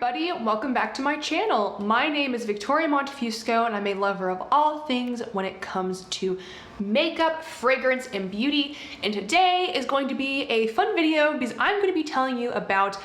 everybody, welcome back to my channel. My name is Victoria Montefusco and I'm a lover of all things when it comes to makeup, fragrance, and beauty. And today is going to be a fun video because I'm going to be telling you about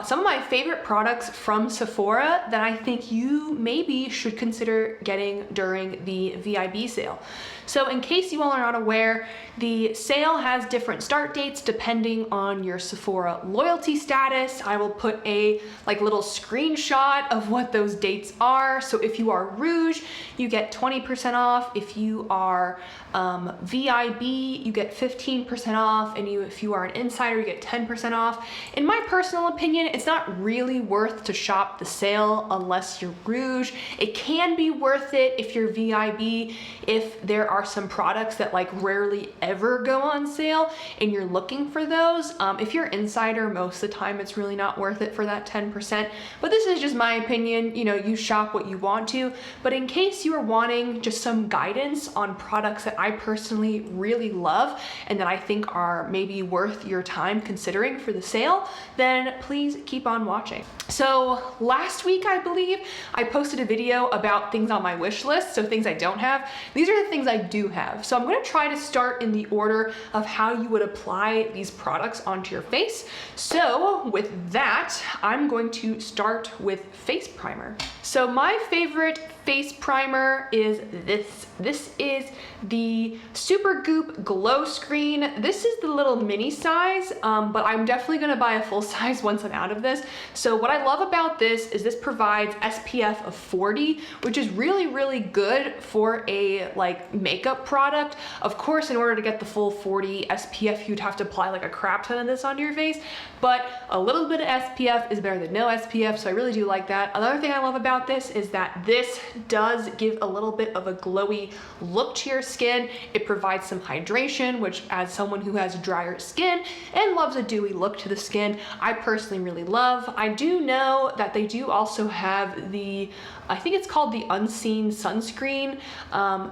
some of my favorite products from Sephora that I think you maybe should consider getting during the VIB sale. So in case you all are not aware, the sale has different start dates depending on your Sephora loyalty status. I will put a little screenshot of what those dates are. So if you are Rouge, you get 20% off. If you are VIB, you get 15% off. And if you are an insider, you get 10% off. In my personal opinion, it's not really worth to shop the sale unless you're Rouge. It can be worth it if you're VIB, if there are some products that rarely ever go on sale and you're looking for those. If you're insider, most of the time it's really not worth it for that 10%, but this is just my opinion. You know, you shop what you want to, but in case you are wanting just some guidance on products that I personally really love and that I think are maybe worth your time considering for the sale, then please keep on watching. So last week, I believe, I posted a video about things on my wish list, so things I don't have. These are the things I do have. So I'm gonna try to start in the order of how you would apply these products onto your face. So with that, I'm going to start with face primer. So my favorite face primer is this. This is the Supergoop Glowscreen. This is the little mini size, but I'm definitely gonna buy a full size once I'm out of this. So what I love about this is this provides SPF of 40, which is really, really good for a makeup product. Of course, in order to get the full 40 SPF, you'd have to apply a crap ton of this onto your face, but a little bit of SPF is better than no SPF, so I really do like that. Another thing I love about this is that this does give a little bit of a glowy look to your skin. It provides some hydration, which as someone who has drier skin and loves a dewy look to the skin, I personally really love. I do know that they do also have the, I think it's called the Unseen Sunscreen,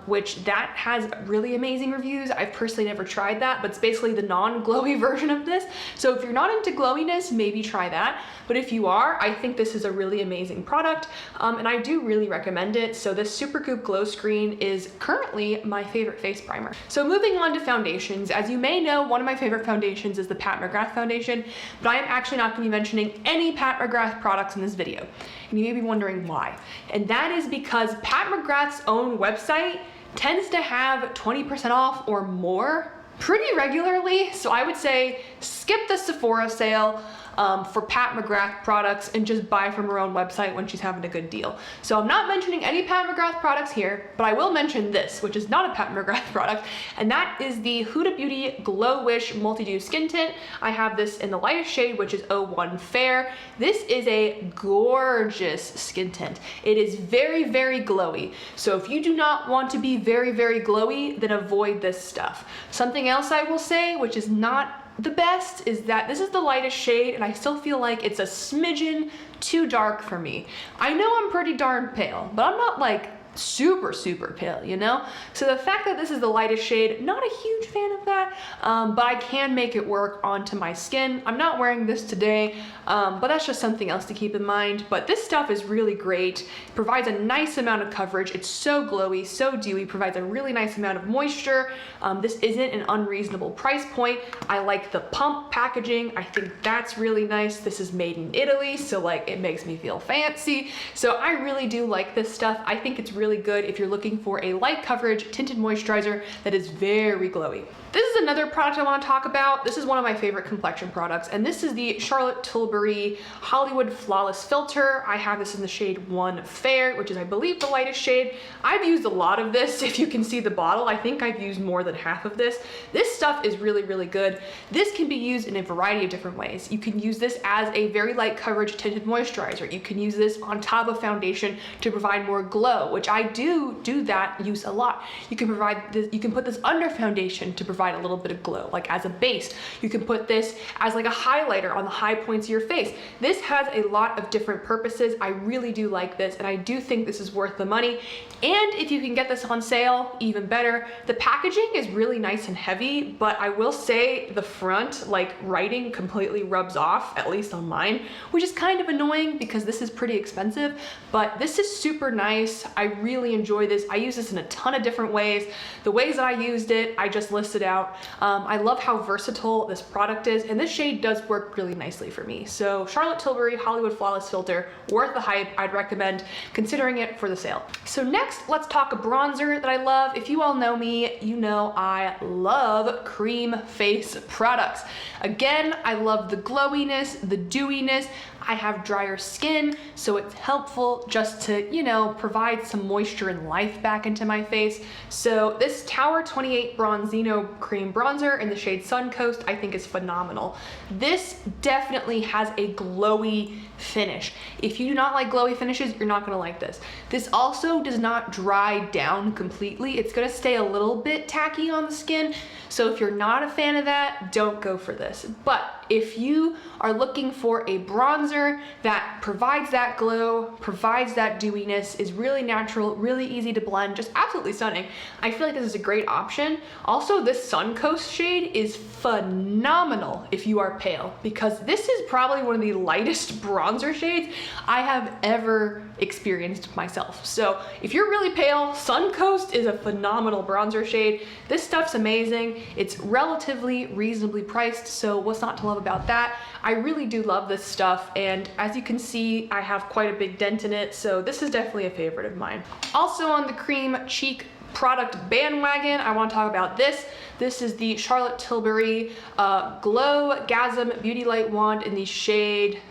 which that has really amazing reviews. I've personally never tried that, but it's basically the non-glowy version of this. So if you're not into glowiness, maybe try that. But if you are, I think this is a really amazing product, and I do really recommend it. So this Supergoop Glowscreen is currently my favorite face primer. So moving on to foundations, as you may know, one of my favorite foundations is the Pat McGrath foundation, but I am actually not going to be mentioning any Pat McGrath products in this video. And you may be wondering why. And that is because Pat McGrath's own website tends to have 20% off or more pretty regularly. So I would say skip the Sephora sale for Pat McGrath products and just buy from her own website when she's having a good deal. So I'm not mentioning any Pat McGrath products here, but I will mention this, which is not a Pat McGrath product, and that is the Huda Beauty Glow Wish Multi-Dew Skin Tint. I have this in the lightest shade, which is 01 Fair. This is a gorgeous skin tint. It is very, very glowy. So if you do not want to be very, very glowy, then avoid this stuff. Something else I will say, which is not the best, is that this is the lightest shade and I still feel like it's a smidgen too dark for me. I know I'm pretty darn pale, but I'm not super, super pale, you know? So the fact that this is the lightest shade, not a huge fan of that, but I can make it work onto my skin. I'm not wearing this today, but that's just something else to keep in mind. But this stuff is really great. It provides a nice amount of coverage. It's so glowy, so dewy, provides a really nice amount of moisture. This isn't an unreasonable price point. I like the pump packaging. I think that's really nice. This is made in Italy, so it makes me feel fancy. So I really do like this stuff. I think it's really good if you're looking for a light coverage tinted moisturizer that is very glowy. This is another product I want to talk about. This is one of my favorite complexion products, and this is the Charlotte Tilbury Hollywood Flawless Filter. I have this in the shade 1 Fair, which is, I believe, the lightest shade. I've used a lot of this. If you can see the bottle, I think I've used more than half of this. This stuff is really, really good. This can be used in a variety of different ways. You can use this as a very light coverage tinted moisturizer. You can use this on top of foundation to provide more glow, which I do that use a lot. You can provide this, you can put this under foundation to provide a little bit of glow, like as a base. You can put this as like a highlighter on the high points of your face. This has a lot of different purposes. I really do like this, and I do think this is worth the money. And if you can get this on sale, even better. The packaging is really nice and heavy, but I will say the front, like writing completely rubs off, at least on mine, which is kind of annoying because this is pretty expensive, but this is super nice. I really enjoy this. I use this in a ton of different ways. The ways that I used it, I just listed out. I love how versatile this product is, and this shade does work really nicely for me. So Charlotte Tilbury Hollywood Flawless Filter, worth the hype. I'd recommend considering it for the sale. So next, let's talk a bronzer that I love. If you all know me, you know I love cream face products. Again, I love the glowiness, the dewiness. I have drier skin, so it's helpful just to, you know, provide some moisture and life back into my face. So this Tower 28 Bronzino Cream Bronzer in the shade Suncoast, I think is phenomenal. This definitely has a glowy finish. If you do not like glowy finishes, you're not gonna like this. This also does not dry down completely. It's gonna stay a little bit tacky on the skin. So if you're not a fan of that, don't go for this. But if you are looking for a bronzer that provides that glow, provides that dewiness, is really natural, really easy to blend, just absolutely stunning, I feel like this is a great option. Also, this Suncoast shade is phenomenal if you are pale, because this is probably one of the lightest bronzer shades I have ever experienced myself. So if you're really pale, Suncoast is a phenomenal bronzer shade. This stuff's amazing. It's relatively reasonably priced, so what's not to love about that? I really do love this stuff, and as you can see, I have quite a big dent in it, so this is definitely a favorite of mine. Also on the cream cheek product bandwagon, I want to talk about this. This is the Charlotte Tilbury Glowscreen Beauty Light Wand in the shade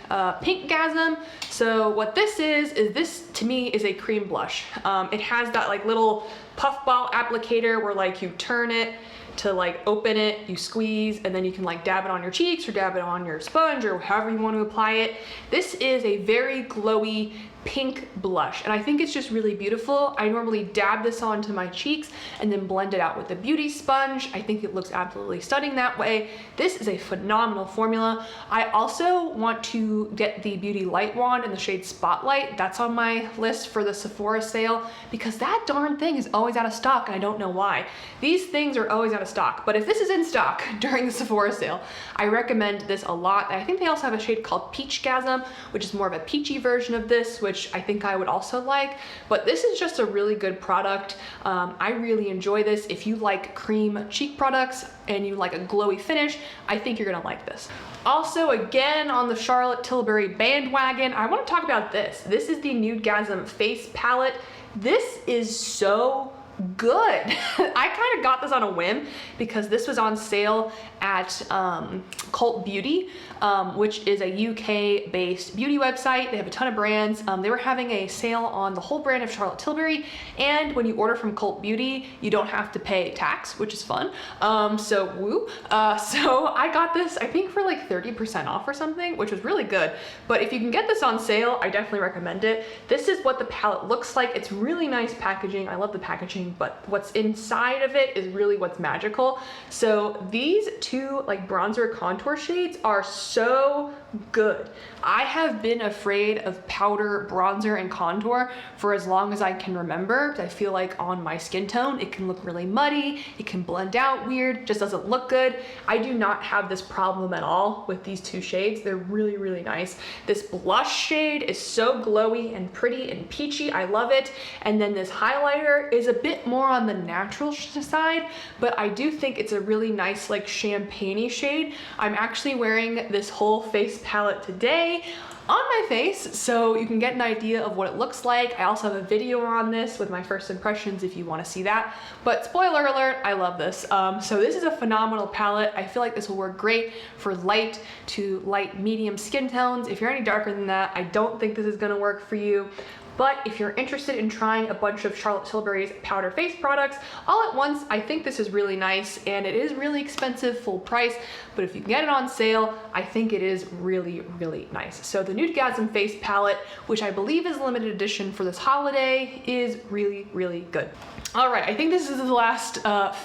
Pink Gasm. So what this is this to me is a cream blush. It has that like little puffball applicator where like you turn it to like open it, you squeeze, and then you can like dab it on your cheeks or dab it on your sponge or however you want to apply it. This is a very glowy pink blush, and I think it's just really beautiful. I normally dab this onto my cheeks and then blend it out with a beauty sponge. I think it looks absolutely stunning that way. This is a phenomenal formula. I also want to get the Beauty Light Wand in the shade Spotlight. That's on my list for the Sephora sale, because that darn thing is always out of stock, and I don't know why. These things are always out of stock, but if this is in stock during the Sephora sale, I recommend this a lot. I think they also have a shade called Peach Gasm, which is more of a peachy version of this, which I think I would also like, but this is just a really good product. I really enjoy this. If you like cream cheek products and you like a glowy finish, I think you're gonna like this. Also, again, on the Charlotte Tilbury bandwagon, I want to talk about this. This is the Nudegasm face palette. This is so good. I kind of got this on a whim because this was on sale at Cult Beauty, which is a UK based beauty website. They have a ton of brands. They were having a sale on the whole brand of Charlotte Tilbury, and when you order from Cult Beauty, you don't have to pay tax, which is fun. So woo. So I got this, I think for like 30% off or something, which was really good. But if you can get this on sale, I definitely recommend it. This is what the palette looks like. It's really nice packaging. I love the packaging, but what's inside of it is really what's magical. So these two like bronzer contour shades are so good. I have been afraid of powder bronzer and contour for as long as I can remember. I feel like on my skin tone, it can look really muddy, it can blend out weird, just doesn't look good. I do not have this problem at all with these two shades. They're really, really nice. This blush shade is so glowy and pretty and peachy. I love it. And then this highlighter is a bit more on the natural side, but I do think it's a really nice like champagne-y shade. I'm actually wearing this whole face palette today on my face, so you can get an idea of what it looks like. I also have a video on this with my first impressions if you want to see that, but spoiler alert, I love this. So this is a phenomenal palette. I feel like this will work great for light to light medium skin tones. If you're any darker than that, I don't think this is going to work for you. But if you're interested in trying a bunch of Charlotte Tilbury's powder face products all at once, I think this is really nice, and it is really expensive full price, but if you can get it on sale, I think it is really, really nice. So the Nudegasm face palette, which I believe is limited edition for this holiday, is really, really good. All right, I think this is the last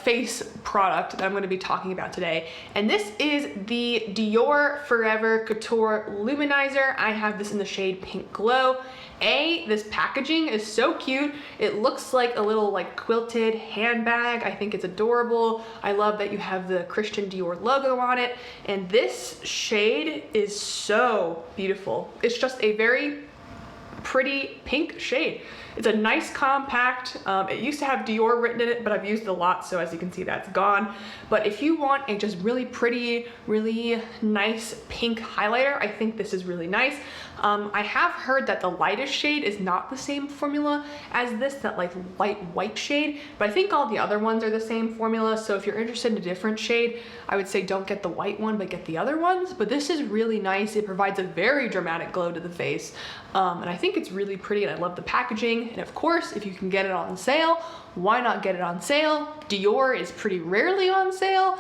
face product that I'm going to be talking about today, and this is the Dior Forever Couture Luminizer. I have this in the shade Pink Glow. This packaging is so cute. It looks like a little like quilted handbag. I think it's adorable. I love that you have the Christian Dior logo on it, and this shade is so beautiful. It's just a very pretty pink shade. It's a nice compact. It used to have Dior written in it, but I've used it a lot, so as you can see, that's gone. But if you want a just really pretty, really nice pink highlighter, I think this is really nice. I have heard that the lightest shade is not the same formula as this, that like light white shade, but I think all the other ones are the same formula. So if you're interested in a different shade, I would say don't get the white one, but get the other ones. But this is really nice. It provides a very dramatic glow to the face. And I think it's really pretty, and I love the packaging. And of course, if you can get it on sale, why not get it on sale? Dior is pretty rarely on sale.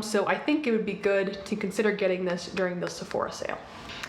So I think it would be good to consider getting this during the Sephora sale.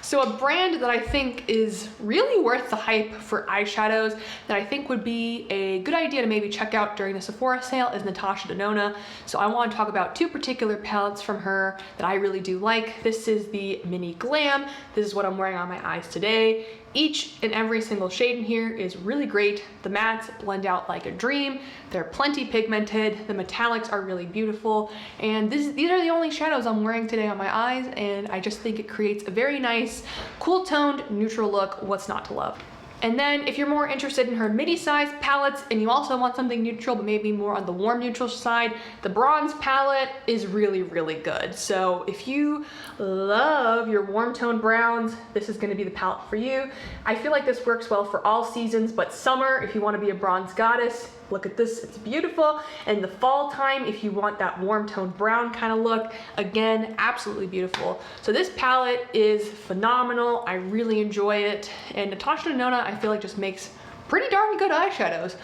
So a brand that I think is really worth the hype for eyeshadows that I think would be a good idea to maybe check out during the Sephora sale is Natasha Denona. So I want to talk about two particular palettes from her that I really do like. This is the Mini Glam. This is what I'm wearing on my eyes today. Each and every single shade in here is really great. The mattes blend out like a dream. They're plenty pigmented. The metallics are really beautiful. And these are the only shadows I'm wearing today on my eyes, and I just think it creates a very nice, cool toned, neutral look. What's not to love? And then if you're more interested in her midi-size palettes and you also want something neutral but maybe more on the warm neutral side, the bronze palette is really, really good. So if you love your warm tone browns, this is gonna be the palette for you. I feel like this works well for all seasons, but summer, if you wanna be a bronze goddess, look at this, it's beautiful. And the fall time, if you want that warm toned brown kind of look, again, absolutely beautiful. So this palette is phenomenal. I really enjoy it. And Natasha Denona, I feel like just makes pretty darn good eyeshadows.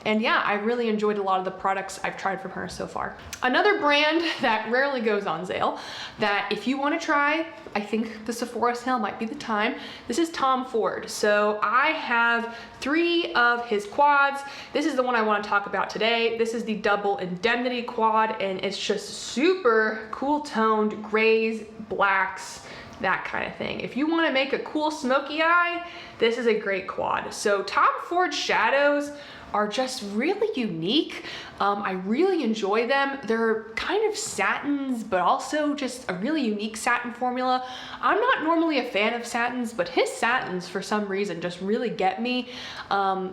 And yeah, I really enjoyed a lot of the products I've tried from her so far. Another brand that rarely goes on sale, that if you want to try, I think the Sephora sale might be the time. This is Tom Ford. So I have 3 of his quads. This is the one I want to talk about today. This is the Double Indemnity quad, and it's just super cool toned grays, blacks, that kind of thing. If you want to make a cool smoky eye, this is a great quad. So Tom Ford shadows are just really unique. I really enjoy them. They're kind of satins, but also just a really unique satin formula. I'm not normally a fan of satins, but his satins for some reason just really get me.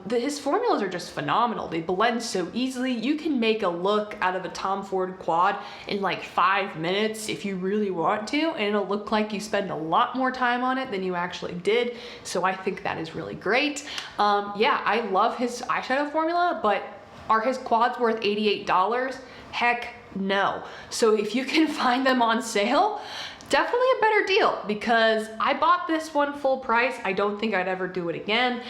His formulas are just phenomenal. They blend so easily. You can make a look out of a Tom Ford quad in like 5 minutes if you really want to, and it'll look like you spend a lot more time on it than you actually did. So I think that is really great. Yeah, I love his eyeshadow formula, but are his quads worth $88? Heck no. So if you can find them on sale, definitely a better deal, because I bought this one full price. I don't think I'd ever do it again.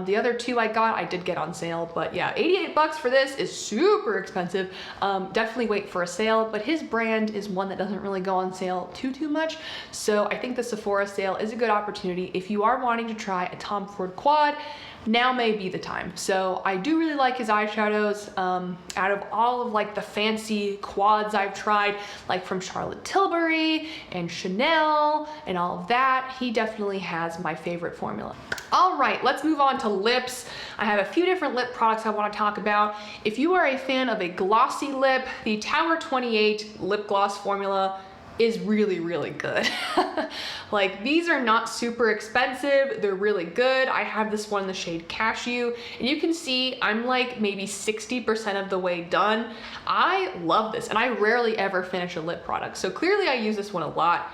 The other 2 I got, I did get on sale, but yeah, 88 bucks for this is super expensive. Definitely wait for a sale, but his brand is one that doesn't really go on sale too much. So I think the Sephora sale is a good opportunity if you are wanting to try a Tom Ford quad. Now may be the time. So I do really like his eyeshadows. Out of all of like the fancy quads I've tried, like from Charlotte Tilbury and Chanel and all of that, he definitely has my favorite formula. All right, let's move on to lips. I have a few different lip products I want to talk about. If you are a fan of a glossy lip, the Tower 28 lip gloss formula is really, really good. Like, these are not super expensive. They're really good. I have this one in the shade Cashew, and you can see I'm like maybe 60% of the way done. I love this, and I rarely ever finish a lip product. So clearly I use this one a lot.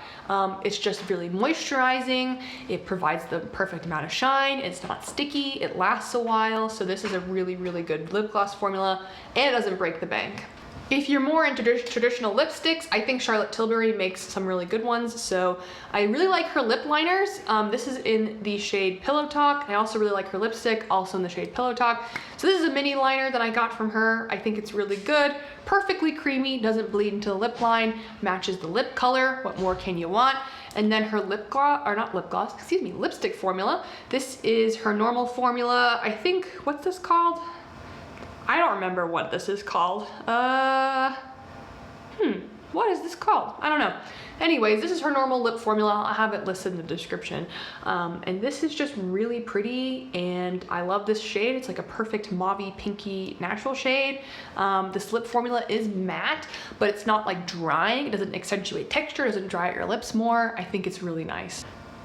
It's just really moisturizing. It provides the perfect amount of shine. It's not sticky. It lasts a while. So this is a really, really good lip gloss formula, and it doesn't break the bank. If you're more into traditional lipsticks, I think Charlotte Tilbury makes some really good ones. So I really like her lip liners. This is in the shade Pillow Talk. I also really like her lipstick, also in the shade Pillow Talk. So this is a mini liner that I got from her. I think it's really good, perfectly creamy, doesn't bleed into the lip line, matches the lip color. What more can you want? And then her lip gloss, or not lip gloss, excuse me, lipstick formula. This is her normal formula. I think, what's this called? I don't remember what this is called. What is this called? I don't know. Anyways, this is her normal lip formula. I have it listed in the description. And this is just really pretty, and I love this shade. It's like a perfect mauvey pinky natural shade. This lip formula is matte, but it's not like drying. It doesn't accentuate texture, doesn't dry out your lips more. I think it's really nice.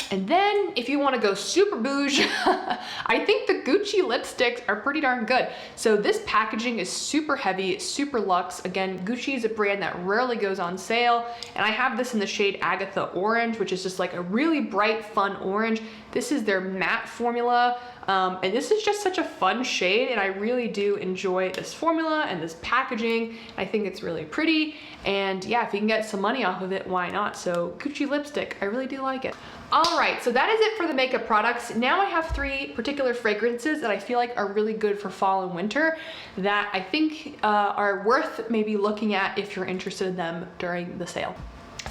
And then if you want to go super bouge, I think the Gucci lipsticks are pretty darn good. So this packaging is super heavy, super luxe. Again, Gucci is a brand that rarely goes on sale. And I have this in the shade Agatha Orange, which is just like a really bright, fun orange. This is their matte formula. And this is just such a fun shade, and I really do enjoy this formula and this packaging. I think it's really pretty, and yeah, if you can get some money off of it, why not? So Gucci lipstick, I really do like it. All right, so that is it for the makeup products. Now I have 3 particular fragrances that I feel like are really good for fall and winter that I think are worth maybe looking at if you're interested in them during the sale.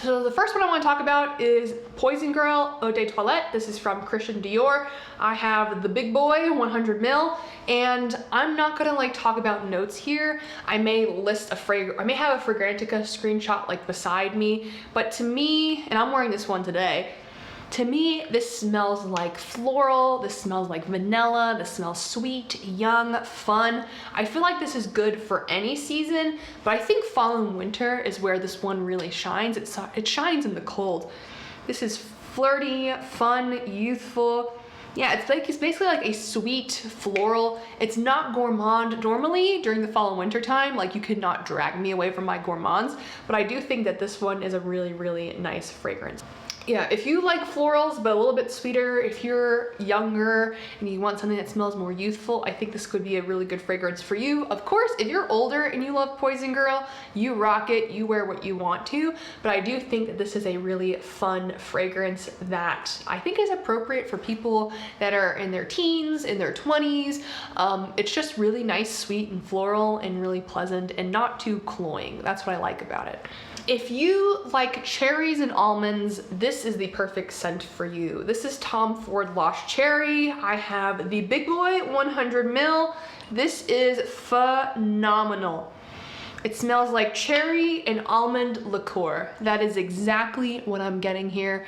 So the first one I want to talk about is Poison Girl Eau de Toilette. This is from Christian Dior. I have the big boy 100 ml, and I'm not gonna like talk about notes here. I may list I may have a Fragrantica screenshot like beside me, but to me, and I'm wearing this one today, to me, this smells like floral, this smells like vanilla, this smells sweet, young, fun. I feel like this is good for any season, but I think fall and winter is where this one really shines. It shines in the cold. This is flirty, fun, youthful. Yeah, it's basically like a sweet floral. It's not gourmand. Normally during the fall and winter time, like you could not drag me away from my gourmands, but I do think that this one is a really, really nice fragrance. Yeah, if you like florals, but a little bit sweeter, if you're younger and you want something that smells more youthful, I think this could be a really good fragrance for you. Of course, if you're older and you love Poison Girl, you rock it, you wear what you want to, but I do think that this is a really fun fragrance that I think is appropriate for people that are in their teens, in their 20s. It's just really nice, sweet, and floral, and really pleasant, and not too cloying. That's what I like about it. If you like cherries and almonds, this is the perfect scent for you. This is Tom Ford Lost Cherry. I have the Big Boy 100 ml. This is phenomenal. It smells like cherry and almond liqueur. That is exactly what I'm getting here.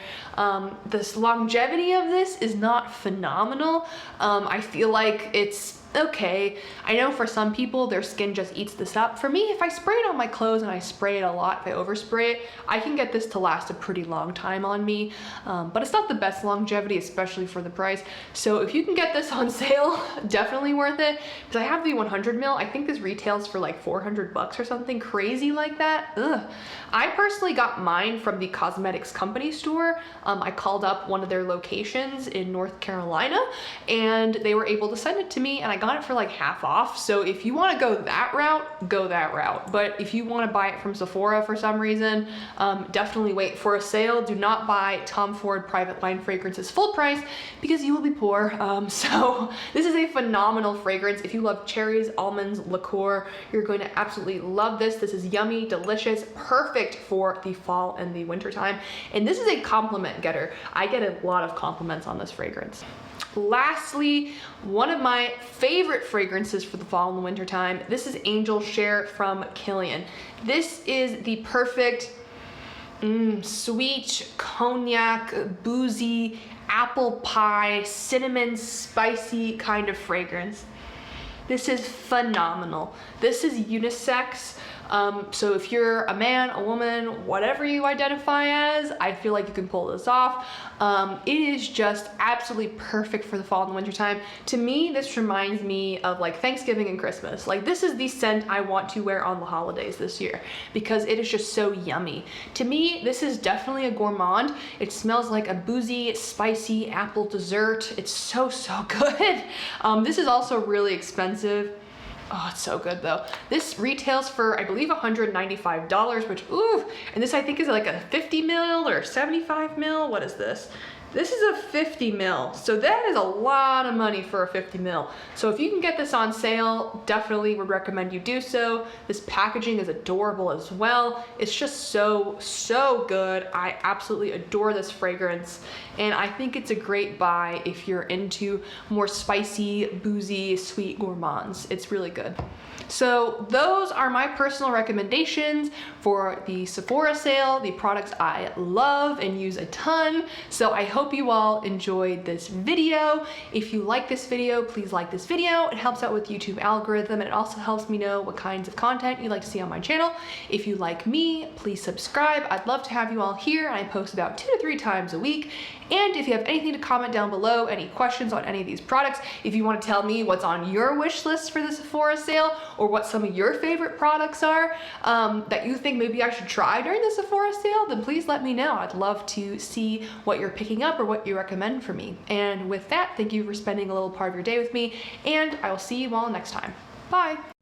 This longevity of this is not phenomenal. I feel like it's okay. I know for some people their skin just eats this up. For me, if I spray it on my clothes, and I spray it a lot, if I overspray it, I can get this to last a pretty long time on me. But it's not the best longevity, especially for the price. So if you can get this on sale, definitely worth it. Because I have the 100 ml. I think this retails for like 400 bucks or something crazy like that. Ugh. I personally got mine from the cosmetics company store. I called up one of their locations in North Carolina, and they were able to send it to me, and I got it for like half off. So if you want to go that route, go that route. But if you want to buy it from Sephora for some reason, definitely wait for a sale. Do not buy Tom Ford private line fragrances full price, because you will be poor. So this is a phenomenal fragrance. If you love cherries, almonds, liqueur, you're going to absolutely love this. This is yummy, delicious, perfect for the fall and the winter time. And this is a compliment getter. I get a lot of compliments on this fragrance. Lastly, one of my favorite fragrances for the fall and the winter time. This is Angel Share from Killian. This is the perfect sweet, cognac, boozy, apple pie, cinnamon, spicy kind of fragrance. This is phenomenal. This is unisex. So if you're a man, a woman, whatever you identify as, I feel like you can pull this off. It is just absolutely perfect for the fall and the winter time. To me, this reminds me of like Thanksgiving and Christmas. Like this is the scent I want to wear on the holidays this year because it is just so yummy. To me, this is definitely a gourmand. It smells like a boozy, spicy apple dessert. It's so, so good. This is also really expensive. Oh, it's so good though. This retails for, I believe, $195, which, ooh, and this I think is like a 50 mil or 75 mil. What is this? This is a 50 mil, so that is a lot of money for a 50 mil. So if you can get this on sale, definitely would recommend you do so. This packaging is adorable as well. It's just so good. I absolutely adore this fragrance, and I think it's a great buy if you're into more spicy, boozy, sweet gourmands. It's really good. So those are my personal recommendations for the Sephora sale, the products I love and use a ton. So I hope you all enjoyed this video. If you like this video, please like this video. It helps out with YouTube algorithm, and it also helps me know what kinds of content you like to see on my channel. If you like me, please subscribe. I'd love to have you all here, and I post about 2 to 3 times a week. And if you have anything to comment down below, any questions on any of these products, if you want to tell me what's on your wish list for the Sephora sale, or what some of your favorite products are that you think maybe I should try during the Sephora sale, then please let me know. I'd love to see what you're picking up or what you recommend for me. And with that, thank you for spending a little part of your day with me, and I will see you all next time. Bye.